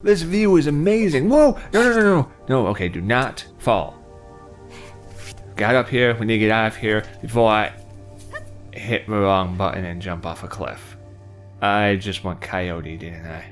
This view is amazing. Whoa! No. No, okay, do not fall. Got up here. We need to get out of here before I hit the wrong button and jump off a cliff. I just went coyote, didn't I?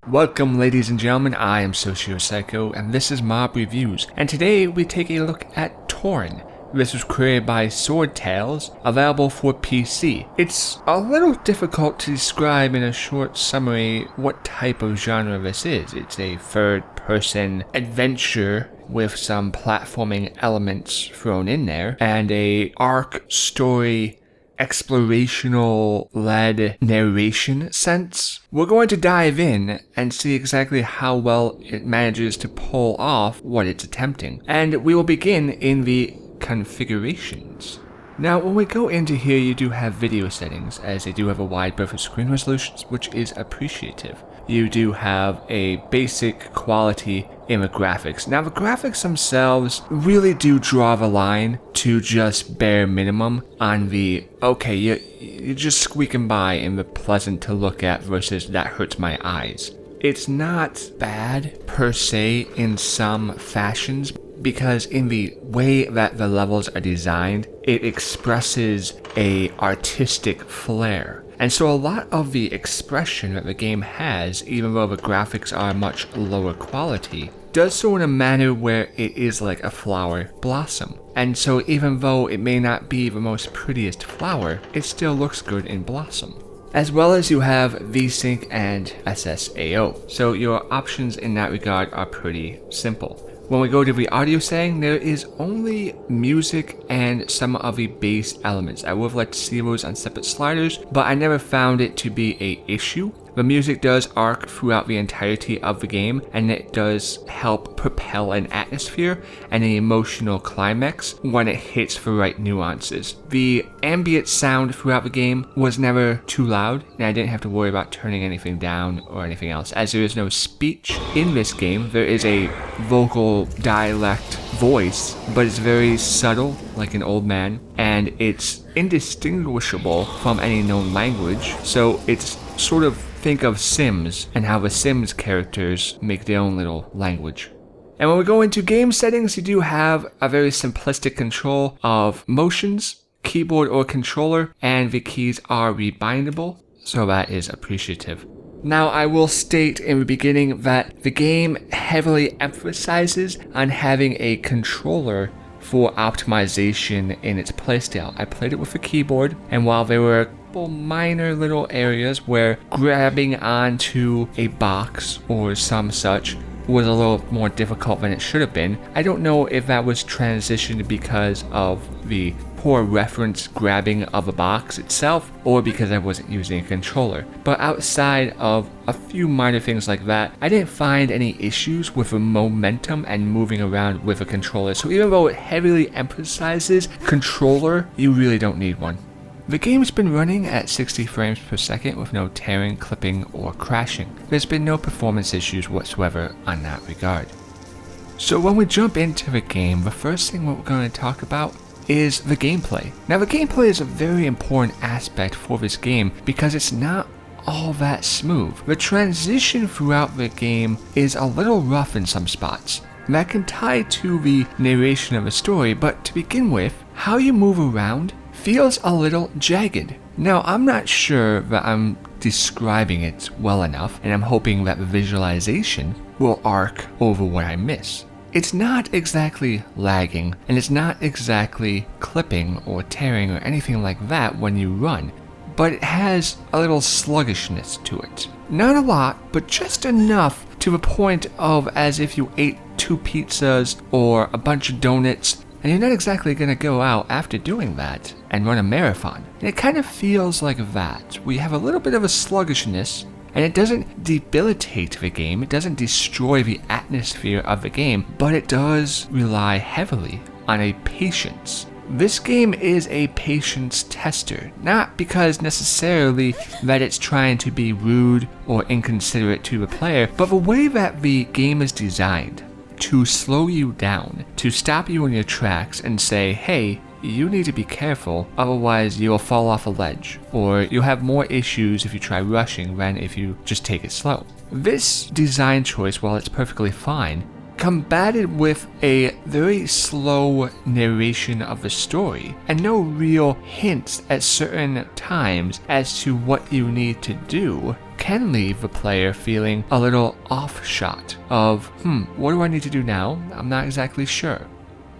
Welcome ladies and gentlemen, I am SocioPsycho and this is Mob Reviews, and today we take a look at Toren. This was created by Sword Tales, available for PC. It's a little difficult to describe in a short summary what type of genre this is. It's a third-person adventure with some platforming elements thrown in there, and a arc story explorational-led narration sense. We're going to dive in and see exactly how well it manages to pull off what it's attempting. And we will begin in the configurations. Now, when we go into here, you do have video settings, as they do have a wide berth of screen resolutions, which is appreciative. You do have a basic quality in the graphics. Now, the graphics themselves really do draw the line to just bare minimum on the, okay, you're just squeaking by in the pleasant to look at versus that hurts my eyes. It's not bad per se in some fashions, because in the way that the levels are designed, it expresses a artistic flair. And so a lot of the expression that the game has, even though the graphics are much lower quality, does so in a manner where it is like a flower blossom. And so even though it may not be the most prettiest flower, it still looks good in blossom. As well as you have VSync and SSAO. So your options in that regard are pretty simple. When we go to the audio setting, there is only music and some of the bass elements. I would have liked to see those on separate sliders, but I never found it to be an issue. The music does arc throughout the entirety of the game, and it does help propel an atmosphere and an emotional climax when it hits the right nuances. The ambient sound throughout the game was never too loud, and I didn't have to worry about turning anything down or anything else. As there is no speech in this game, there is a vocal dialect voice, but it's very subtle, like an old man, and it's indistinguishable from any known language, so it's sort of think of Sims and how the Sims characters make their own little language. And when we go into game settings, you do have a very simplistic control of motions, keyboard or controller, and the keys are rebindable, so that is appreciative. Now, I will state in the beginning that the game heavily emphasizes on having a controller for optimization in its playstyle. I played it with a keyboard, and while there were minor little areas where grabbing onto a box or some such was a little more difficult than it should have been, I don't know if that was transitioned because of the poor reference grabbing of a box itself or because I wasn't using a controller. But outside of a few minor things like that, I didn't find any issues with the momentum and moving around with a controller. So even though it heavily emphasizes controller, you really don't need one. The game's been running at 60 frames per second with no tearing, clipping, or crashing. There's been no performance issues whatsoever on that regard. So when we jump into the game, the first thing we're going to talk about is the gameplay. Now, the gameplay is a very important aspect for this game because it's not all that smooth. The transition throughout the game is a little rough in some spots. That can tie to the narration of the story, but to begin with, how you move around feels a little jagged. Now, I'm not sure that I'm describing it well enough, and I'm hoping that the visualization will arc over what I miss. It's not exactly lagging, and it's not exactly clipping or tearing or anything like that when you run, but it has a little sluggishness to it. Not a lot, but just enough to the point of as if you ate 2 pizzas or a bunch of donuts, and you're not exactly going to go out after doing that and run a marathon. And it kind of feels like that. We have a little bit of a sluggishness, And it doesn't debilitate the game, it doesn't destroy the atmosphere of the game, but it does rely heavily on a patience. This game is a patience tester, not because necessarily that it's trying to be rude or inconsiderate to the player, but the way that the game is designed to slow you down, to stop you in your tracks and say, hey, you need to be careful, otherwise you'll fall off a ledge, or you'll have more issues if you try rushing than if you just take it slow. This design choice, while it's perfectly fine, combated with a very slow narration of the story and no real hints at certain times as to what you need to do, can leave the player feeling a little off-shot of, what do I need to do now? I'm not exactly sure.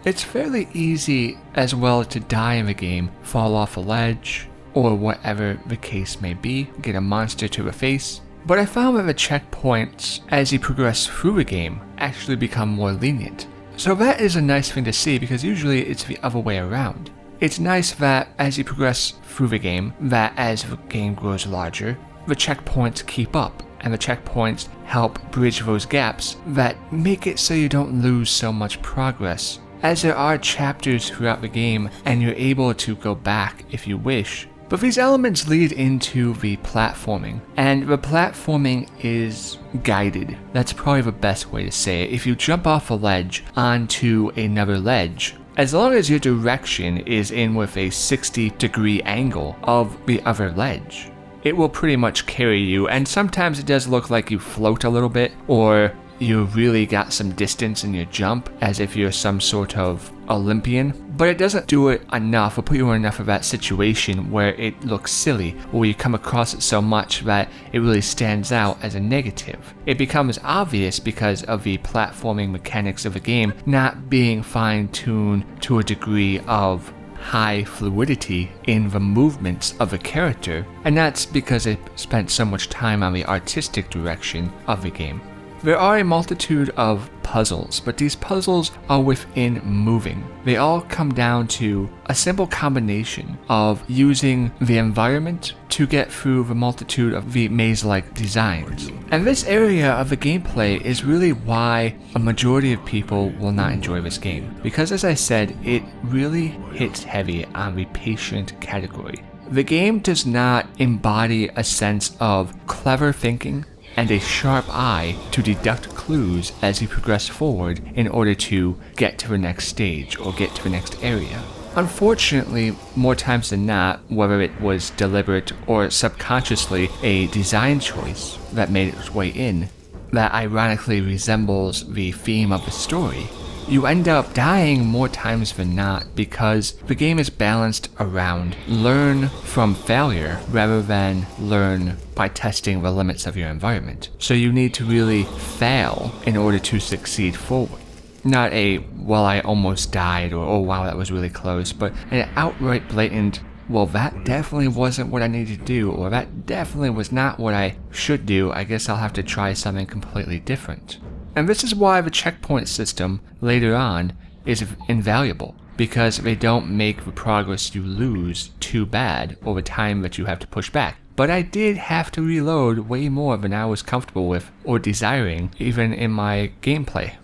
It's fairly easy as well to die in the game, fall off a ledge, or whatever the case may be, get a monster to the face. But I found that the checkpoints as you progress through the game actually become more lenient. So that is a nice thing to see, because usually it's the other way around. It's nice that as you progress through the game, that as the game grows larger, the checkpoints keep up, and the checkpoints help bridge those gaps that make it so you don't lose so much progress. As there are chapters throughout the game and you're able to go back if you wish. But these elements lead into the platforming, and the platforming is guided. That's probably the best way to say it. If you jump off a ledge onto another ledge, as long as your direction is in with a 60-degree angle of the other ledge, it will pretty much carry you, and sometimes it does look like you float a little bit, or you really got some distance in your jump, as if you're some sort of Olympian, but it doesn't do it enough or put you in enough of that situation where it looks silly, or you come across it so much that it really stands out as a negative. It becomes obvious because of the platforming mechanics of the game not being fine-tuned to a degree of high fluidity in the movements of a character, and that's because it spent so much time on the artistic direction of the game. There are a multitude of puzzles, but these puzzles are within moving. They all come down to a simple combination of using the environment to get through the multitude of the maze-like designs. And this area of the gameplay is really why a majority of people will not enjoy this game, because as I said, it really hits heavy on the patient category. The game does not embody a sense of clever thinking and a sharp eye to deduct clues as you progress forward in order to get to the next stage or get to the next area. Unfortunately, more times than not, whether it was deliberate or subconsciously a design choice that made its way in, that ironically resembles the theme of the story, you end up dying more times than not because the game is balanced around learn from failure rather than learn by testing the limits of your environment. So you need to really fail in order to succeed forward. Not a, well, I almost died, or oh wow, that was really close, but an outright blatant, well, that definitely wasn't what I needed to do, or that definitely was not what I should do. I guess I'll have to try something completely different. And this is why the checkpoint system later on is invaluable, because they don't make the progress you lose too bad over time that you have to push back. But I did have to reload way more than I was comfortable with or desiring, even in my gameplay.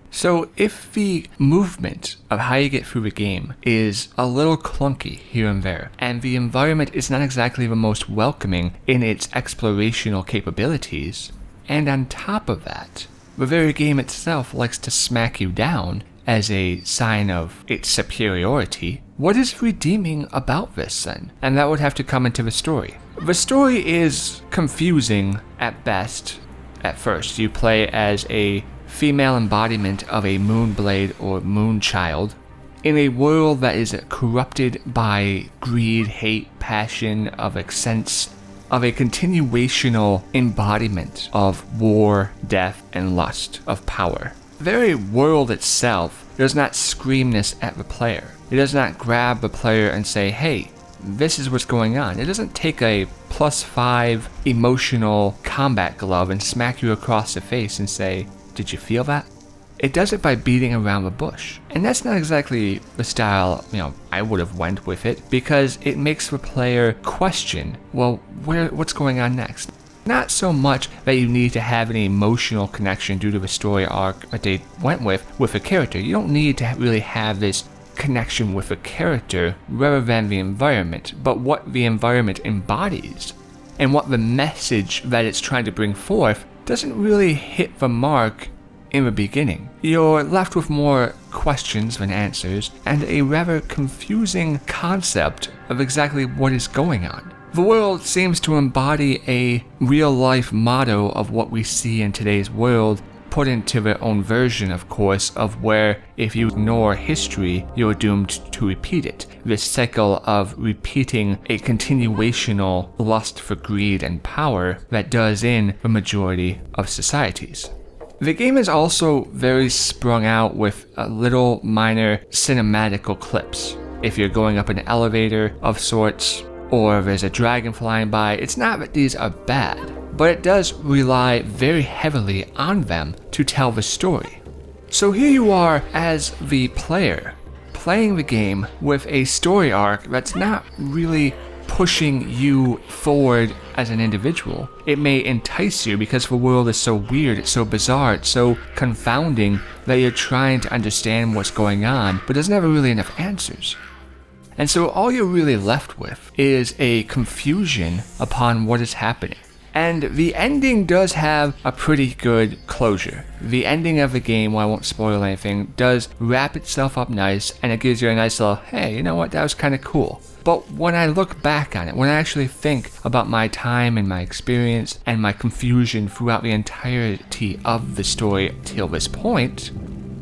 So if the movement of how you get through the game is a little clunky here and there, and the environment is not exactly the most welcoming in its explorational capabilities, and on top of that, the very game itself likes to smack you down as a sign of its superiority, what is redeeming about this then? And that would have to come into the story. The story is confusing at best at first. You play as a female embodiment of a moonblade or moonchild in a world that is corrupted by greed, hate, passion, of sense of a continuational embodiment of war, death, and lust, of power. The very world itself does not scream this at the player. It does not grab the player and say, hey, this is what's going on. It doesn't take a +5 emotional combat glove and smack you across the face and say, did you feel that? It does it by beating around the bush. And that's not exactly the style, I would have went with it, because it makes the player question, well, what's going on next? Not so much that you need to have an emotional connection due to the story arc that they went with a character. You don't need to really have this connection with a character rather than the environment, but what the environment embodies and what the message that it's trying to bring forth doesn't really hit the mark in the beginning. You're left with more questions than answers and a rather confusing concept of exactly what is going on. The world seems to embody a real-life motto of what we see in today's world, put into their own version, of course, of where if you ignore history, you're doomed to repeat it. This cycle of repeating a continuational lust for greed and power that does in the majority of societies. The game is also very sprung out with little minor cinematical clips. If you're going up an elevator of sorts, or there's a dragon flying by, it's not that these are bad, but it does rely very heavily on them to tell the story. So here you are as the player, playing the game with a story arc that's not really pushing you forward as an individual. It may entice you because the world is so weird, it's so bizarre, it's so confounding that you're trying to understand what's going on, but there's never really enough answers. And so all you're really left with is a confusion upon what is happening. And the ending does have a pretty good closure. The ending of the game, while I won't spoil anything, does wrap itself up nice, and it gives you a nice little, hey, you know what, that was kind of cool. But when I look back on it, when I actually think about my time and my experience and my confusion throughout the entirety of the story till this point,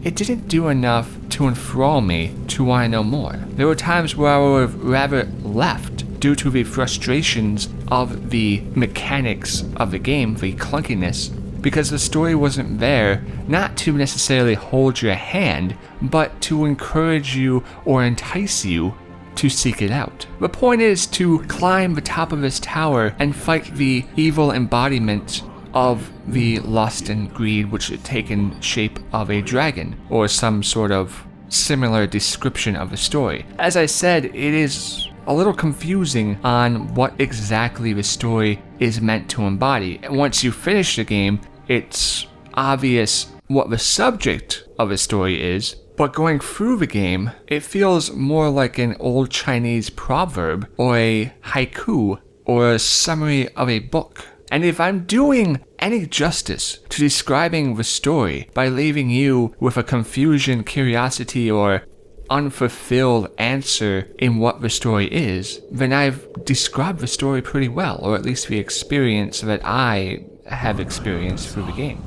it didn't do enough to enthrall me to want to know more. There were times where I would have rather left due to the frustrations of the mechanics of the game, the clunkiness, because the story wasn't there, not to necessarily hold your hand, but to encourage you or entice you to seek it out. The point is to climb the top of this tower and fight the evil embodiment of the lust and greed which had taken shape of a dragon, or some sort of similar description of the story. As I said, it is a little confusing on what exactly the story is meant to embody. And once you finish the game, it's obvious what the subject of the story is, but going through the game, it feels more like an old Chinese proverb, or a haiku, or a summary of a book. And if I'm doing any justice to describing the story by leaving you with a confusion, curiosity, or unfulfilled answer in what the story is, then I've described the story pretty well, or at least the experience that I have experienced through the game.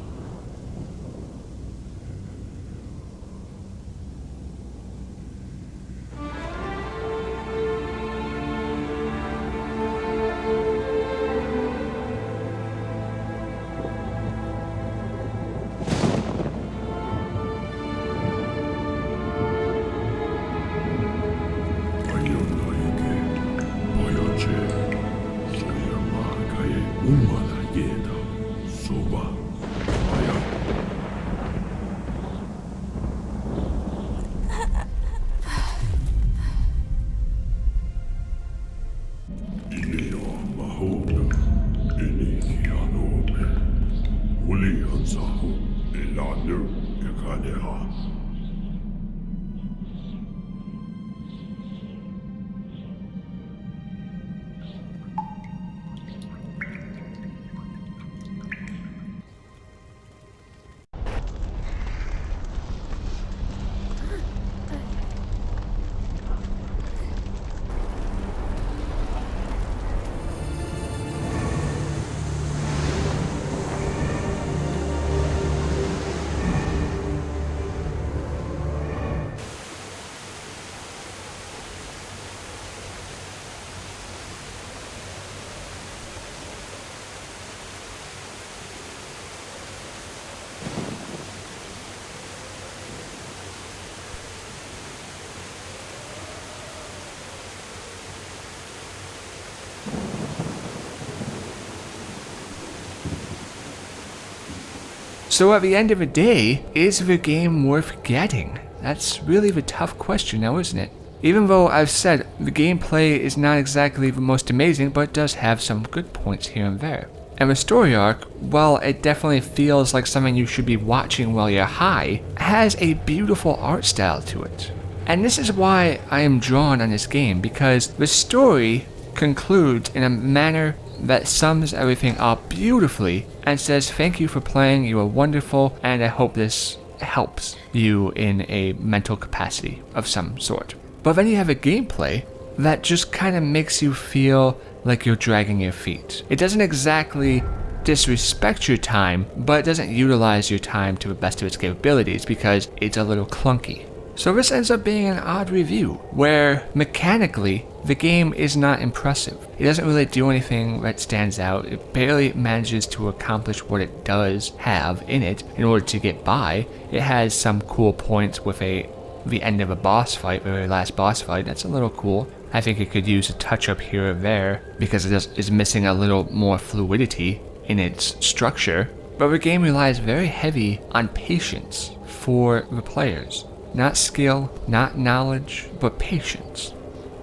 So at the end of the day, is the game worth getting? That's really the tough question now, isn't it? Even though I've said the gameplay is not exactly the most amazing, but it does have some good points here and there. And the story arc, while it definitely feels like something you should be watching while you're high, has a beautiful art style to it. And this is why I am drawn on this game, because the story concludes in a manner that sums everything up beautifully and says thank you for playing, you are wonderful, and I hope this helps you in a mental capacity of some sort. But then you have a gameplay that just kind of makes you feel like you're dragging your feet. It doesn't exactly disrespect your time, but it doesn't utilize your time to the best of its capabilities because it's a little clunky. So this ends up being an odd review, where mechanically, the game is not impressive. It doesn't really do anything that stands out. It barely manages to accomplish what it does have in it in order to get by. It has some cool points with the end of a boss fight, the very last boss fight. That's a little cool. I think it could use a touch-up here or there because it is missing a little more fluidity in its structure. But the game relies very heavy on patience for the players. Not skill, not knowledge, but patience.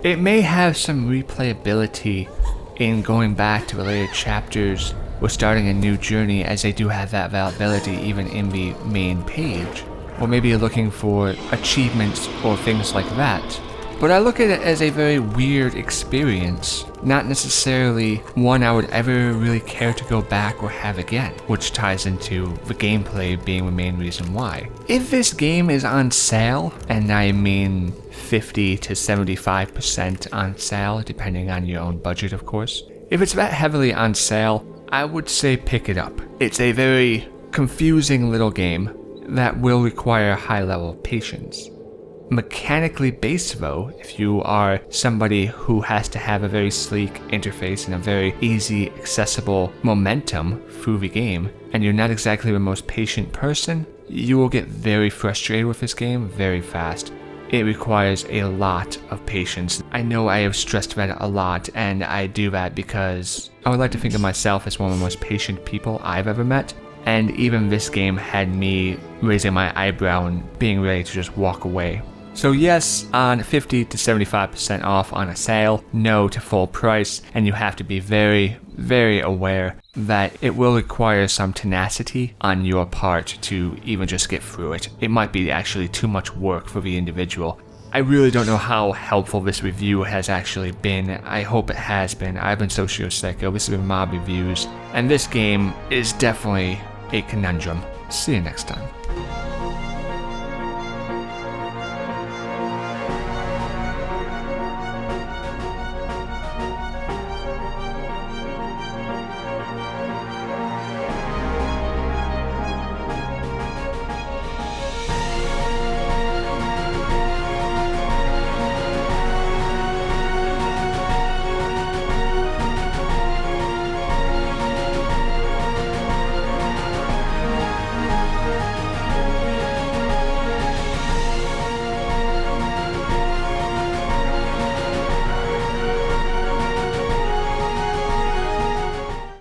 It may have some replayability in going back to the later chapters or starting a new journey, as they do have that availability even in the main page. Or maybe you're looking for achievements or things like that. But I look at it as a very weird experience, not necessarily one I would ever really care to go back or have again, which ties into the gameplay being the main reason why. If this game is on sale, and I mean 50 to 75% on sale, depending on your own budget of course, if it's that heavily on sale, I would say pick it up. It's a very confusing little game that will require a high level of patience. Mechanically based though, if you are somebody who has to have a very sleek interface and a very easy, accessible momentum through the game, and you're not exactly the most patient person, you will get very frustrated with this game very fast. It requires a lot of patience. I know I have stressed that a lot, and I do that because I would like to think of myself as one of the most patient people I've ever met. And even this game had me raising my eyebrow and being ready to just walk away. So yes, on 50 to 75% off on a sale, no to full price, and you have to be very, very aware that it will require some tenacity on your part to even just get through it. It might be actually too much work for the individual. I really don't know how helpful this review has actually been. I hope it has been. I've been SocioPsycho, this has been Mob Reviews, and this game is definitely a conundrum. See you next time.